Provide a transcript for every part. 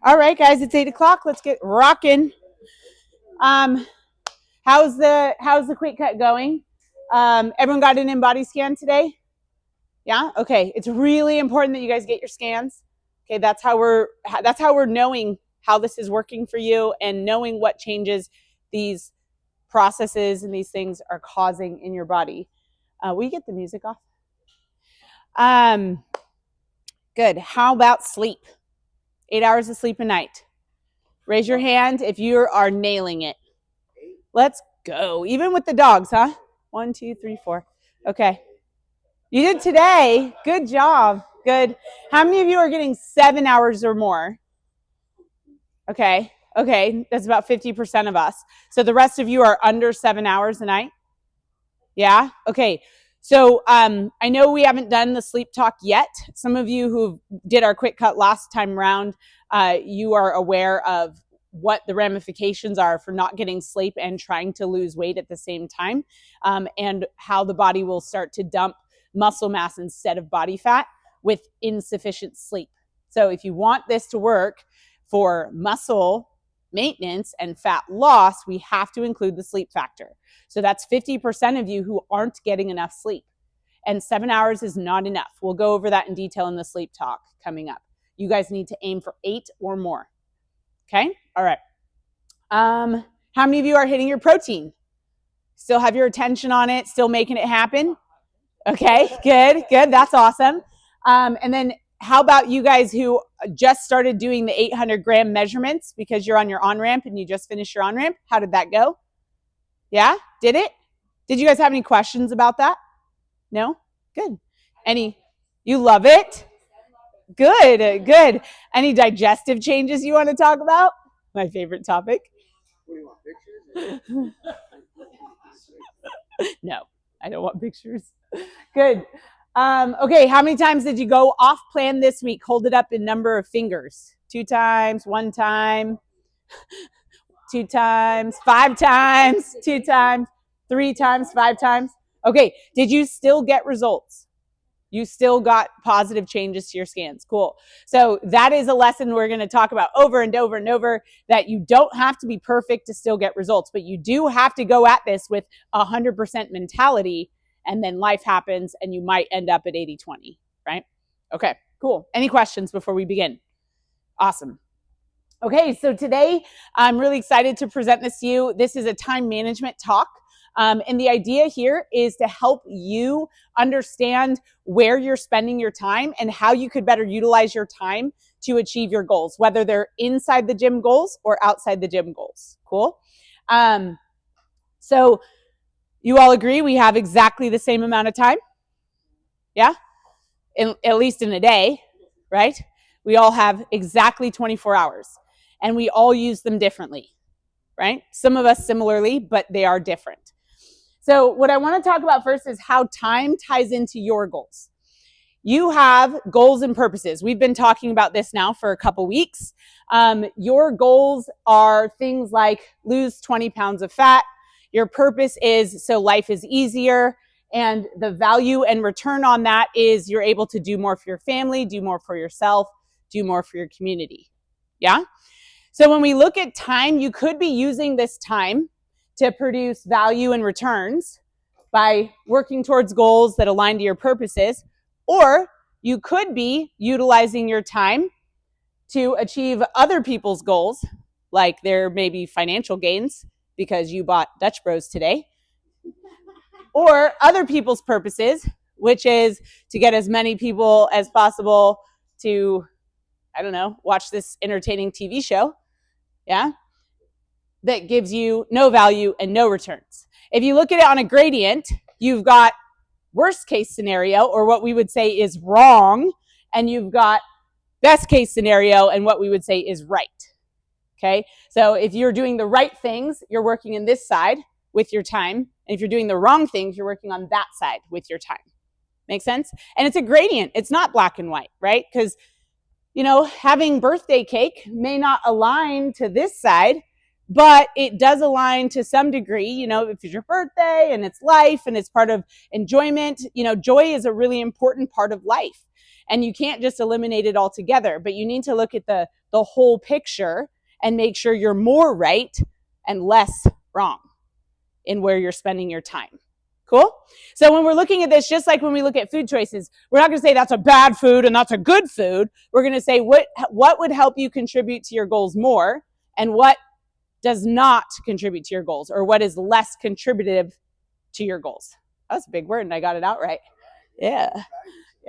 All right, guys, it's 8 o'clock. Let's get rocking. Um, how's the quick cut going? Everyone got an in-body scan today? Yeah. Okay. It's really important that you guys get your scans. Okay, that's how we're knowing how this is working for you and knowing what changes these processes and these things are causing in your body. Will you get the music off? Good. How about sleep? 8 hours of sleep a night. Raise your hand if you are nailing it. Let's go. Even with the dogs, huh? 1, 2, 3, 4. Okay. You did today. Good job. Good. How many of you are getting 7 hours or more? Okay. Okay. That's about 50% of us. So the rest of you are under 7 hours a night? Yeah? Okay. So I know we haven't done the sleep talk yet. Some of you who did our quick cut last time around, you are aware of what the ramifications are for not getting sleep and trying to lose weight at the same time, and how the body will start to dump muscle mass instead of body fat with insufficient sleep. So if you want this to work for muscle maintenance and fat loss, we have to include the sleep factor. So that's 50% of you who aren't getting enough sleep. And 7 hours is not enough. We'll go over that in detail in the sleep talk coming up. You guys need to aim for 8 or more. Okay? All right. How many of you are hitting your protein? Still have your attention on it? Still making it happen? Okay, good, good. That's awesome. And then how about you guys who just started doing the 800-gram measurements because you're on your on-ramp and you just finished your on-ramp? How did that go? Yeah? Did it? Did you guys have any questions about that? No? Good. You love it? Good, good. Any digestive changes you want to talk about? My favorite topic. What do you want, pictures? No, I don't want pictures. Good. Okay, how many times did you go off plan this week? Hold it up in number of fingers. 2 times, 1 time, 2 times, 5 times, 2 times, 3 times, 5 times. Okay, did you still get results? You still got positive changes to your scans. Cool. So that is a lesson we're going to talk about over and over and over, that you don't have to be perfect to still get results, but you do have to go at this with 100% mentality, and then life happens and you might end up at 80-20, right? Okay, cool. Any questions before we begin? Awesome. Okay, so today I'm really excited to present this to you. This is a time management talk. And the idea here is to help you understand where you're spending your time and how you could better utilize your time to achieve your goals, whether they're inside the gym goals or outside the gym goals. Cool? So you all agree we have exactly the same amount of time? Yeah? At least in a day, right? We all have exactly 24 hours, and we all use them differently, right? Some of us similarly, but they are different. So what I want to talk about first is how time ties into your goals. You have goals and purposes. We've been talking about this now for a couple weeks. Your goals are things like lose 20 pounds of fat. Your purpose is so life is easier, and the value and return on that is you're able to do more for your family, do more for yourself, do more for your community. Yeah? So when we look at time, you could be using this time to produce value and returns by working towards goals that align to your purposes, or you could be utilizing your time to achieve other people's goals, like there may be financial gains because you bought Dutch Bros today, or other people's purposes, which is to get as many people as possible to, I don't know, watch this entertaining TV show. Yeah? That gives you no value and no returns. If you look at it on a gradient, you've got worst case scenario, or what we would say is wrong, and you've got best case scenario and what we would say is right. Okay? So if you're doing the right things, you're working in this side with your time. And if you're doing the wrong things, you're working on that side with your time. Make sense? And it's a gradient. It's not black and white, right? Because, having birthday cake may not align to this side, but it does align to some degree, if it's your birthday and it's life and it's part of enjoyment. Joy is a really important part of life. And you can't just eliminate it altogether, but you need to look at the whole picture and make sure you're more right and less wrong in where you're spending your time. Cool? So when we're looking at this, just like when we look at food choices, we're not going to say that's a bad food and that's a good food. We're going to say what would help you contribute to your goals more and what does not contribute to your goals, or what is less contributive to your goals. That's a big word, and I got it out right. Yeah,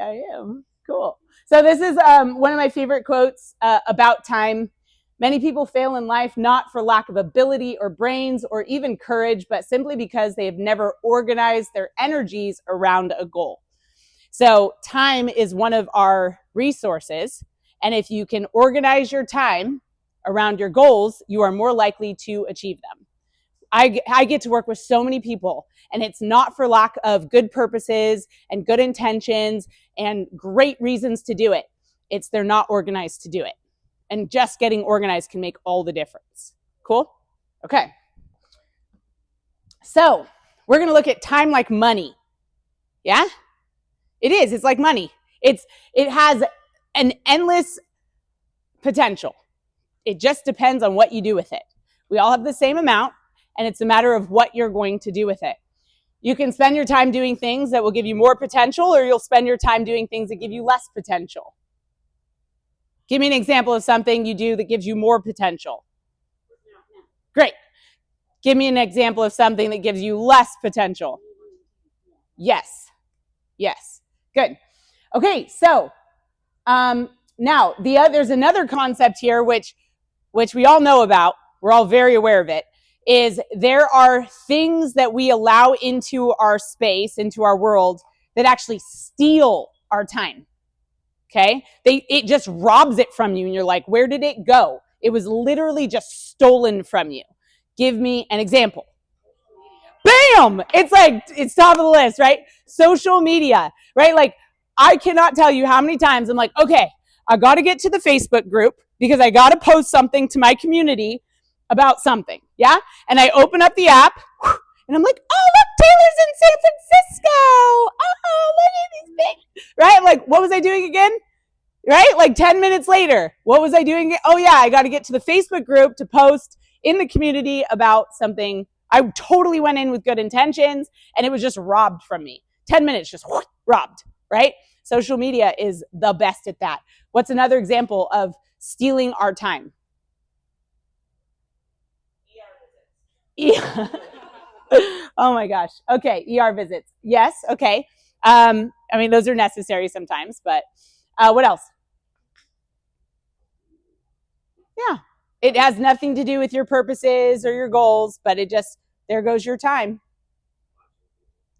I am. Cool. So this is one of my favorite quotes about time. Many people fail in life not for lack of ability or brains or even courage, but simply because they have never organized their energies around a goal. So time is one of our resources, and if you can organize your time around your goals, you are more likely to achieve them. I get to work with so many people, and it's not for lack of good purposes and good intentions and great reasons to do it. It's they're not organized to do it. And just getting organized can make all the difference. Cool? Okay. So we're going to look at time like money. Yeah? It is. It's like money. It has an endless potential. It just depends on what you do with it. We all have the same amount, and it's a matter of what you're going to do with it. You can spend your time doing things that will give you more potential, or you'll spend your time doing things that give you less potential. Give me an example of something you do that gives you more potential. Great. Give me an example of something that gives you less potential. Yes. Yes. Good. Okay, so now there's another concept here which we all know about. We're all very aware of it. Is there are things that we allow into our space, into our world, that actually steal our time. Okay? It just robs it from you, and you're like, where did it go? It was literally just stolen from you. Give me an example. Bam! It's like, it's top of the list, right? Social media, right? Like, I cannot tell you how many times I'm like, okay, I got to get to the Facebook group because I got to post something to my community about something, yeah? And I open up the app, and I'm like, oh, look, Taylor's in San Francisco. Oh, look at these things, right? Like, what was I doing again? Right? Like 10 minutes later, what was I doing? Oh, yeah, I got to get to the Facebook group to post in the community about something. I totally went in with good intentions, and it was just robbed from me. 10 minutes, just robbed, right? Social media is the best at that. What's another example of stealing our time? Oh my gosh. Okay, ER visits. Yes, okay. I mean, those are necessary sometimes, but what else? Yeah. It has nothing to do with your purposes or your goals, but it just, there goes your time.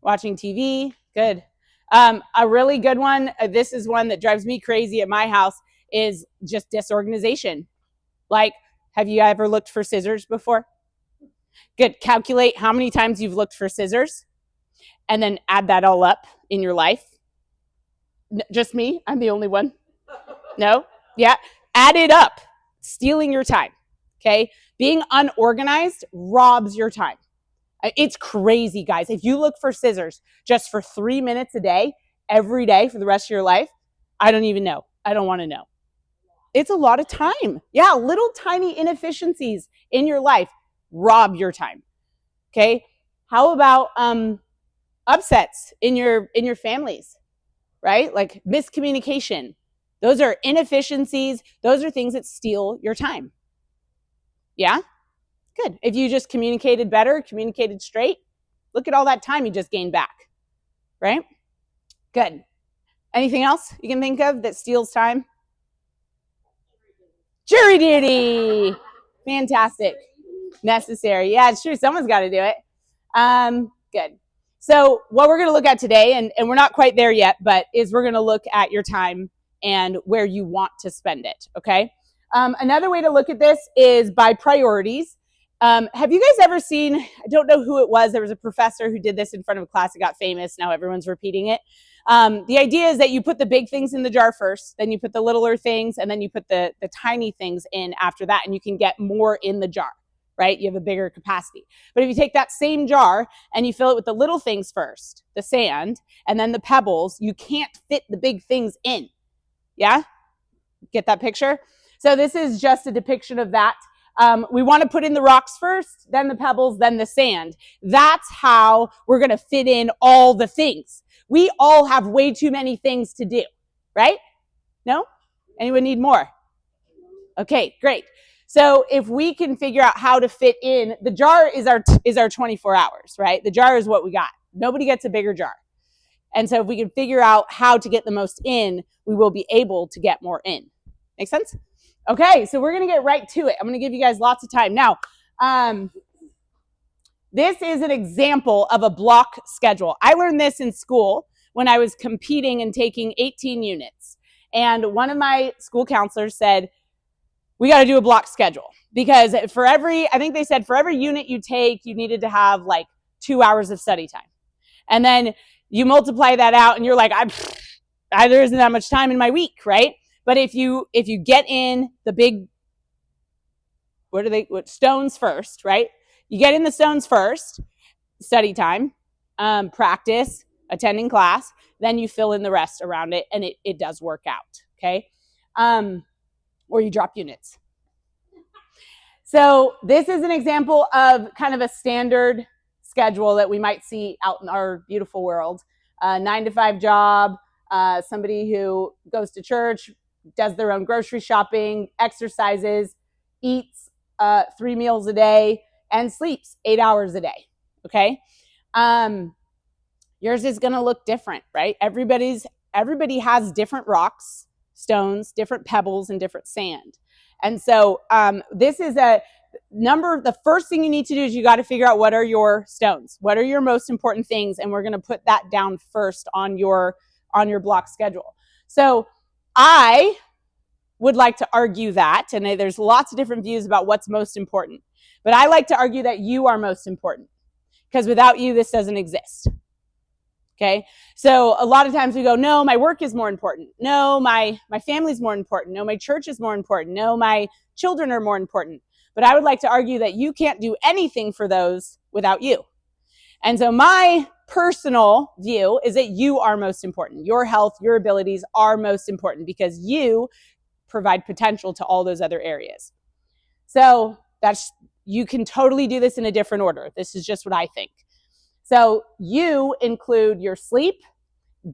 Watching TV, good. A really good one, this is one that drives me crazy at my house, is just disorganization. Like, have you ever looked for scissors before? Good. Calculate how many times you've looked for scissors and then add that all up in your life. Just me? I'm the only one? No? Yeah. Add it up. Stealing your time. Okay? Being unorganized robs your time. It's crazy, guys. If you look for scissors just for 3 minutes a day, every day for the rest of your life, I don't even know. I don't want to know. It's a lot of time. Yeah, little tiny inefficiencies in your life rob your time. Okay? How about upsets in your families? Right? Like miscommunication. Those are inefficiencies. Those are things that steal your time. Yeah? Good. If you just communicated better, communicated straight, look at all that time you just gained back. Right? Good. Anything else you can think of that steals time? Jury duty. Fantastic. Necessary. Yeah, it's true. Someone's got to do it. Good. So what we're going to look at today, and we're not quite there yet, but is we're going to look at your time and where you want to spend it. Okay. Another way to look at this is by priorities. Have you guys ever seen, I don't know who it was, there was a professor who did this in front of a class, it got famous, now everyone's repeating it. The idea is that you put the big things in the jar first, then you put the littler things, and then you put the tiny things in after that, and you can get more in the jar, right? You have a bigger capacity. But if you take that same jar and you fill it with the little things first, the sand, and then the pebbles, you can't fit the big things in. Yeah? Get that picture? So this is just a depiction of that. We want to put in the rocks first, then the pebbles, then the sand. That's how we're going to fit in all the things. We all have way too many things to do, right? No? Anyone need more? Okay, great. So if we can figure out how to fit in, the jar is our 24 hours, right? The jar is what we got. Nobody gets a bigger jar. And so if we can figure out how to get the most in, we will be able to get more in. Make sense? Okay, so we're going to get right to it. I'm going to give you guys lots of time. Now, this is an example of a block schedule. I learned this in school when I was competing and taking 18 units. And one of my school counselors said, we got to do a block schedule because I think they said for every unit you take, you needed to have like 2 hours of study time. And then you multiply that out and you're like, there isn't that much time in my week, right? But if you get in the big, stones first, right? You get in the stones first, study time, practice, attending class, then you fill in the rest around it, and it does work out, okay? Or you drop units. So this is an example of kind of a standard schedule that we might see out in our beautiful world. 9-to-5 job, somebody who goes to church, does their own grocery shopping, exercises, eats 3 meals a day, and sleeps 8 hours a day, okay? Yours is going to look different, right? Everybody has different rocks, stones, different pebbles, and different sand. And so this is the first thing you need to do is you got to figure out what are your stones, what are your most important things, and we're going to put that down first on your block schedule. So I would like to argue that, and there's lots of different views about what's most important, but I like to argue that you are most important because without you, this doesn't exist. Okay, so a lot of times we go, no, my work is more important. No, my family's more important. No, my church is more important. No, my children are more important. But I would like to argue that you can't do anything for those without you. And so my personal view is that you are most important. Your health, your abilities are most important because you provide potential to all those other areas. So you can totally do this in a different order. This is just what I think. So you include your sleep,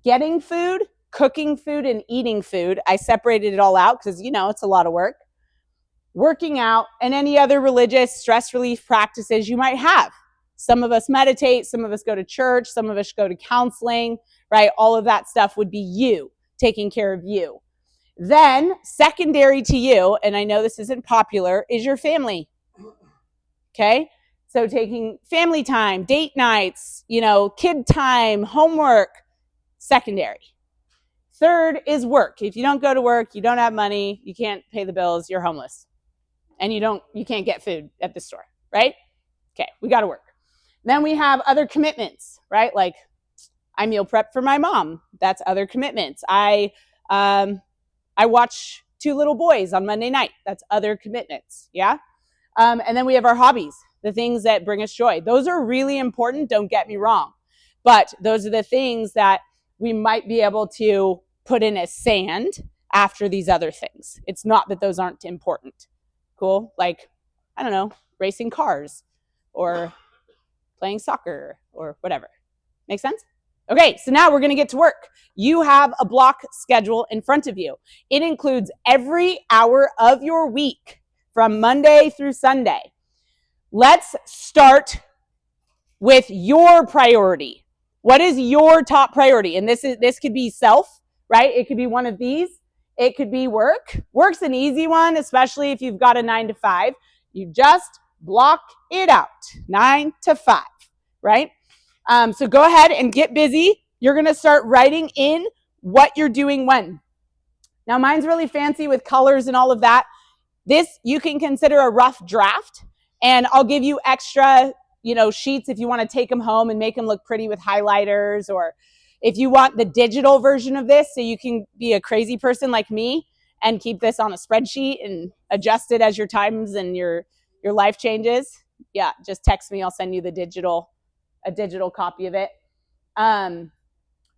getting food, cooking food, and eating food. I separated it all out because, it's a lot of work. Working out, and any other religious stress relief practices you might have. Some of us meditate, some of us go to church, some of us go to counseling, right? All of that stuff would be you, taking care of you. Then, secondary to you, and I know this isn't popular, is your family. Okay? So taking family time, date nights, kid time, homework, secondary. Third is work. If you don't go to work, you don't have money, you can't pay the bills, you're homeless. And you can't get food at the store, right? Okay, we got to work. Then we have other commitments, right? Like I meal prep for my mom. That's other commitments. I watch 2 little boys on Monday night. That's other commitments, yeah? And then we have our hobbies, the things that bring us joy. Those are really important, don't get me wrong. But those are the things that we might be able to put in as sand after these other things. It's not that those aren't important. Cool? Like, I don't know, racing cars or playing soccer or whatever. Make sense? Okay, so now we're going to get to work. You have a block schedule in front of you. It includes every hour of your week from Monday through Sunday. Let's start with your priority. What is your top priority? And this could be self, right? It could be one of these. It could be work. Work's an easy one, especially if you've got a 9-to-5. You just block it out, 9 to 5, right? So go ahead and get busy. You're going to start writing in what you're doing when. Now, mine's really fancy with colors and all of that. This you can consider a rough draft, and I'll give you extra, sheets if you want to take them home and make them look pretty with highlighters, or if you want the digital version of this so you can be a crazy person like me and keep this on a spreadsheet and adjust it as your times and your life changes. Yeah, just text me. I'll send you a digital copy of it.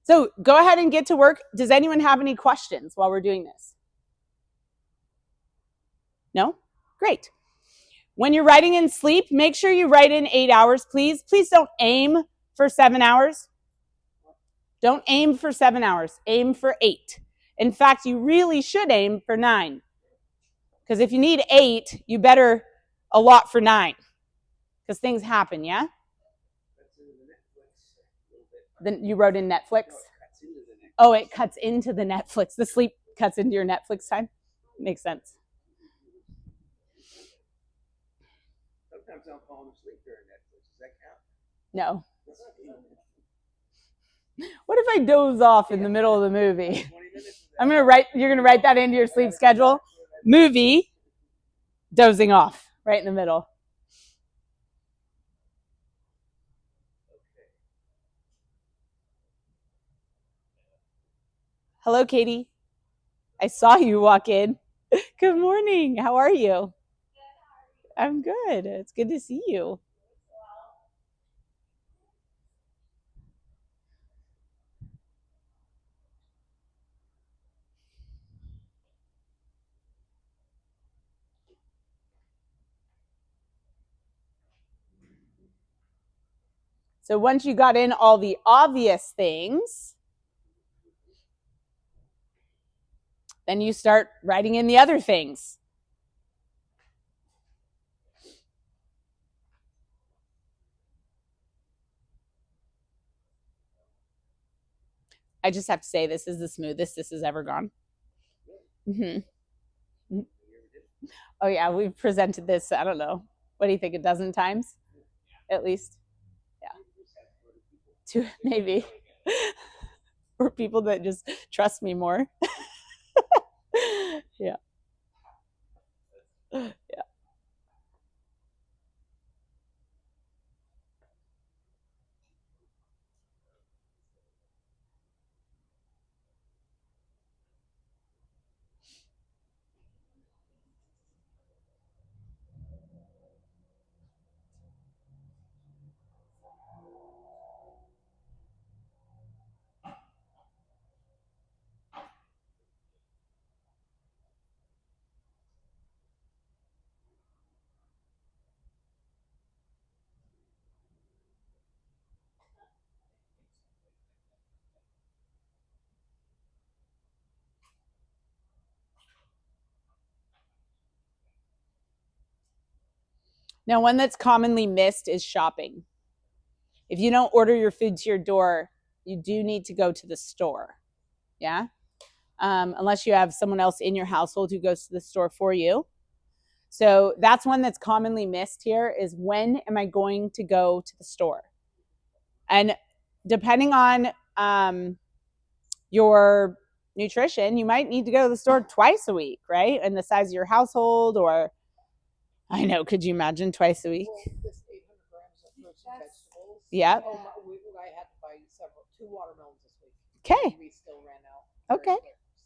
So go ahead and get to work. Does anyone have any questions while we're doing this? No? Great. When you're writing in sleep, make sure you write in 8 hours, please. Please don't aim for 7 hours. Don't aim for 7 hours. Aim for 8. In fact, you really should aim for 9. Because if you need 8, you better allot for 9. Because things happen, yeah? Then you wrote in Netflix? Oh, it cuts into the Netflix. The sleep cuts into your Netflix time? Makes sense. Sometimes I'll fall asleep during Netflix. Does that count? No. What if I doze off in the middle of the movie? You're gonna write that into your sleep schedule. Movie, dozing off, right in the middle. Hello, Katie. I saw you walk in. Good morning. How are you? I'm good. It's good to see you. So once you got in all the obvious things, then you start writing in the other things. I just have to say, this is the smoothest this has ever gone. Mm-hmm. Oh yeah, we've presented this, I don't know, what do you think, a dozen times? At least? Yeah. 2, maybe. For people that just trust me more. Yeah. Yeah. Now, one that's commonly missed is shopping. If you don't order your food to your door, you do need to go to the store. Yeah. Unless you have someone else in your household who goes to the store for you. So that's one that's commonly missed here is, when am I going to go to the store? And depending on your nutrition, you might need to go to the store twice a week, right? And the size of your household, or I know, could you imagine twice a week? Well, this 800 grams of fruits and vegetables. Yeah. I had to buy 2 watermelons this week. Okay. We still ran out. Okay.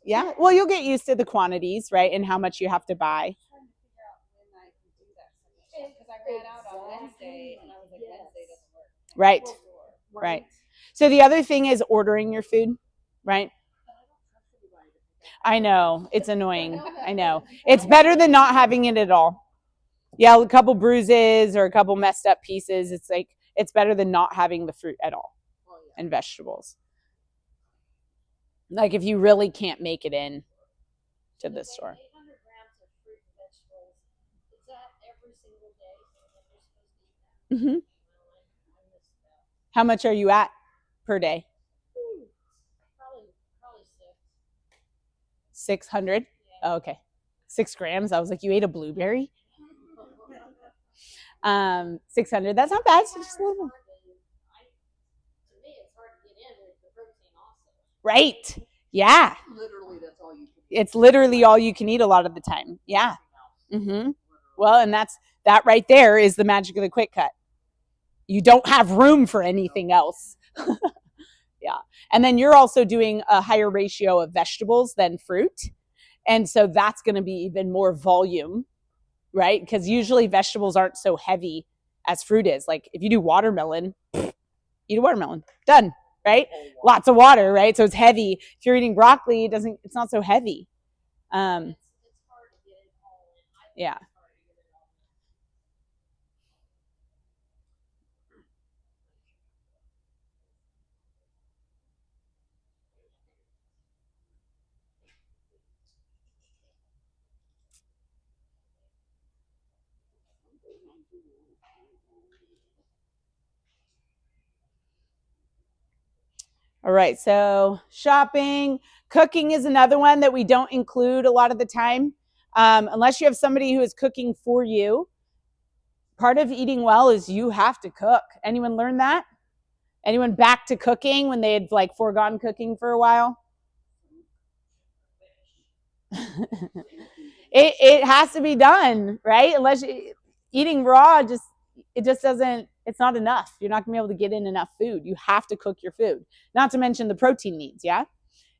Yeah. Well, you'll get used to the quantities, right? And how much you have to buy. Because I ran out on Wednesday, and I was like, Wednesday doesn't work. Right. Right. So the other thing is ordering your food, right? I know. It's annoying. I know. It's better than not having it at all. Yeah, a couple bruises or a couple messed up pieces. It's like, it's better than not having the fruit at all and vegetables. Like if you really can't make it in to the store. 800 grams of fruit and vegetables. Is that every single day? Mm-hmm. How much are you at per day? Probably 6. 600? Yeah. Oh, okay. 6 grams. I was like, you ate a blueberry? 600. That's not bad. It's just a little more. To me, it's hard to get in with the protein also. Right. Yeah. Literally, that's all you can eat. It's literally all you can eat a lot of the time. Yeah. Mm-hmm. Well, and that right there is the magic of the quick cut. You don't have room for anything else. Yeah. And then you're also doing a higher ratio of vegetables than fruit. And so that's going to be even more volume, right? Because usually vegetables aren't so heavy as fruit is. Like if you do watermelon, eat a watermelon. Done, right? Lots of water, right? So it's heavy. If you're eating broccoli, it's not so heavy. It's hard to get it all in. I think Yeah. it's hard to get it all in. All right, so shopping, cooking is another one that we don't include a lot of the time, unless you have somebody who is cooking for you. Part of eating well is you have to cook. Anyone learn that? Anyone back to cooking when they had like foregone cooking for a while? it has to be done, right? Eating raw it's not enough. You're not gonna be able to get in enough food. You have to cook your food. Not to mention the protein needs, yeah?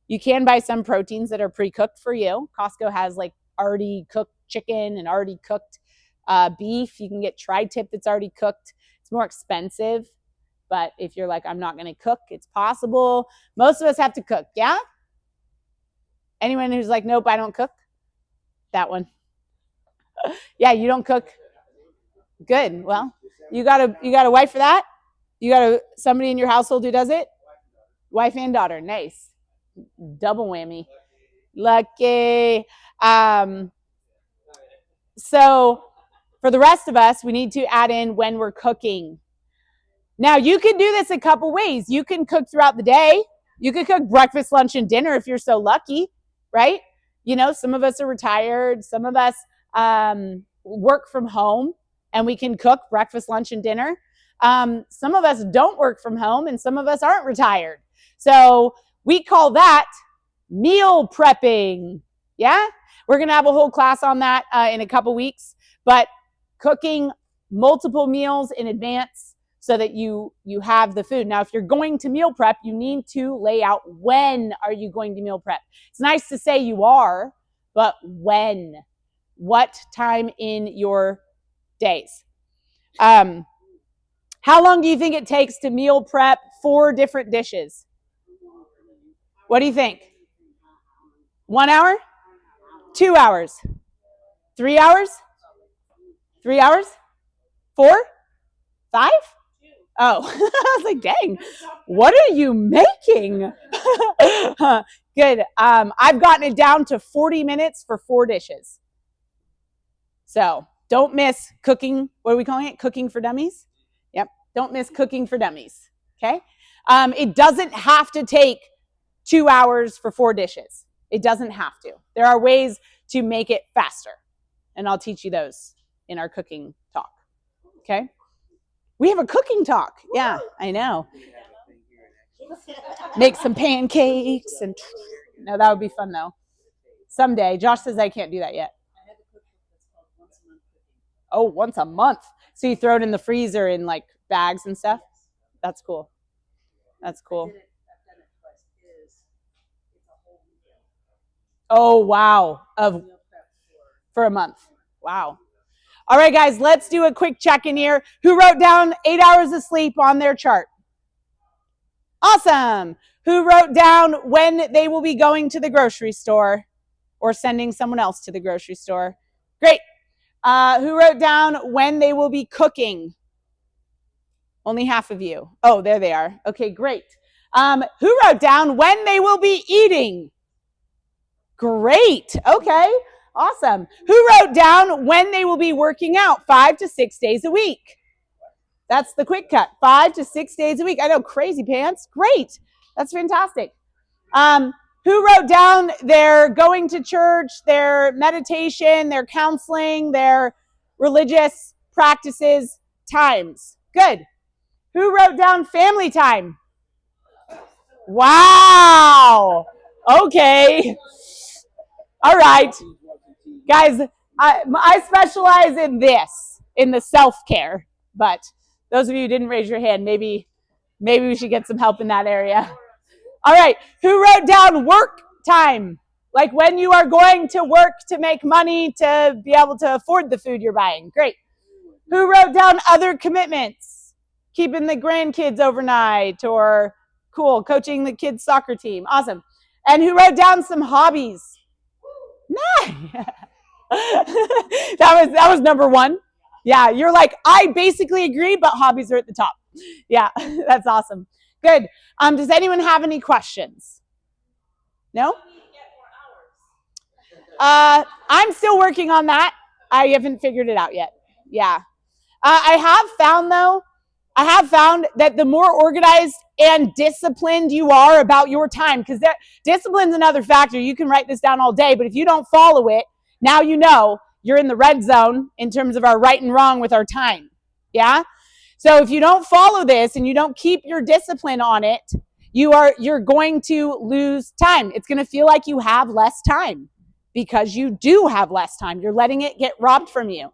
You can buy some proteins that are pre-cooked for you. Costco has like already cooked chicken and already cooked beef. You can get tri-tip that's already cooked. It's more expensive, but if you're like, I'm not gonna cook, it's possible. Most of us have to cook, yeah? Anyone who's like, nope, I don't cook? That one. Yeah, you don't cook. Good. Well, you got a wife for that? You got somebody in your household who does it? Wife and daughter. Nice. Double whammy. Lucky. So for the rest of us, we need to add in when we're cooking. Now, you can do this a couple ways. You can cook throughout the day. You could cook breakfast, lunch, and dinner if you're so lucky, right? You know, some of us are retired. Some of us work from home, and we can cook breakfast, lunch, and dinner. Some of us don't work from home, and some of us aren't retired. So we call that meal prepping. Yeah? We're going to have a whole class on that in a couple weeks. But cooking multiple meals in advance so that you have the food. Now, if you're going to meal prep, you need to lay out when are you going to meal prep. It's nice to say you are, but when? What time in your days? How long do you think it takes to meal prep 4 different dishes? What do you think? 1 hour? 2 hours? 3 hours? 3 hours? 4? 5? Oh, I was like, dang, what are you making? Good. I've gotten it down to 40 minutes for 4 dishes. So don't miss cooking. What are we calling it? Cooking for dummies? Yep. Don't miss cooking for dummies. Okay. It doesn't have to take 2 hours for 4 dishes. It doesn't have to. There are ways to make it faster. And I'll teach you those in our cooking talk. Okay. We have a cooking talk. Yeah, I know. Make some pancakes and no, that would be fun though. Someday. Josh says I can't do that yet. Oh, once a month. So you throw it in the freezer in like bags and stuff? That's cool. That's cool. Oh, wow. For a month. Wow. All right, guys, let's do a quick check-in here. Who wrote down 8 hours of sleep on their chart? Awesome. Who wrote down when they will be going to the grocery store or sending someone else to the grocery store? Great. Who wrote down when they will be cooking? Only half of you. Oh, there they are. Okay, great. Who wrote down when they will be eating? Great. Okay. Awesome. Who wrote down when they will be working out 5 to 6 days a week? That's the quick cut. 5 to 6 days a week. I know, crazy pants. Great. That's fantastic. Who wrote down their going to church, their meditation, their counseling, their religious practices times? Good. Who wrote down family time? Wow. Okay. All right. Guys, I specialize in this, in the self-care, but those of you who didn't raise your hand, maybe we should get some help in that area. All right, who wrote down work time? Like when you are going to work to make money to be able to afford the food you're buying. Great. Who wrote down other commitments? Keeping the grandkids overnight or Cool. Coaching the kids' soccer team. Awesome. And who wrote down some hobbies? Nice. that was number one. Yeah, you're like, I basically agree, but hobbies are at the top. Yeah, that's awesome. Good. Does anyone have any questions? No? I'm still working on that. I haven't figured it out yet. Yeah. I have found that the more organized and disciplined you are about your time, because discipline's another factor. You can write this down all day, but if you don't follow it, now you know you're in the red zone in terms of our right and wrong with our time. Yeah? So if you don't follow this and you don't keep your discipline on it, you're going to lose time. It's going to feel like you have less time because you do have less time. You're letting it get robbed from you.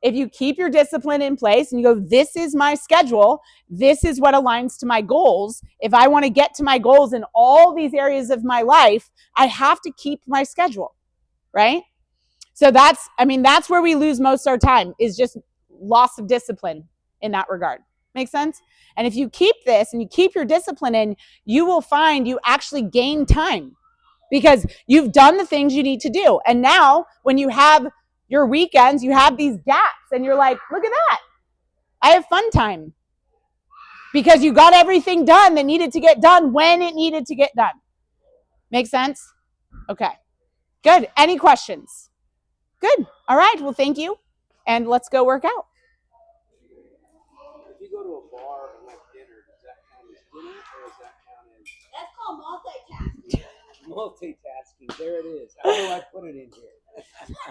If you keep your discipline in place and you go, this is my schedule, this is what aligns to my goals. If I want to get to my goals in all these areas of my life, I have to keep my schedule, right? So that's where we lose most of our time, is just loss of discipline in that regard. Make sense? And if you keep this and you keep your discipline in, you will find you actually gain time because you've done the things you need to do. And now when you have your weekends, you have these gaps and you're like, look at that. I have fun time because you got everything done that needed to get done when it needed to get done. Make sense? Okay, good. Any questions? Good. All right. Well, thank you. And let's go work out. If you go to a bar and have dinner, does that count as dinner or does that count as That's called multitasking. multitasking? There it is. How do I put it in here?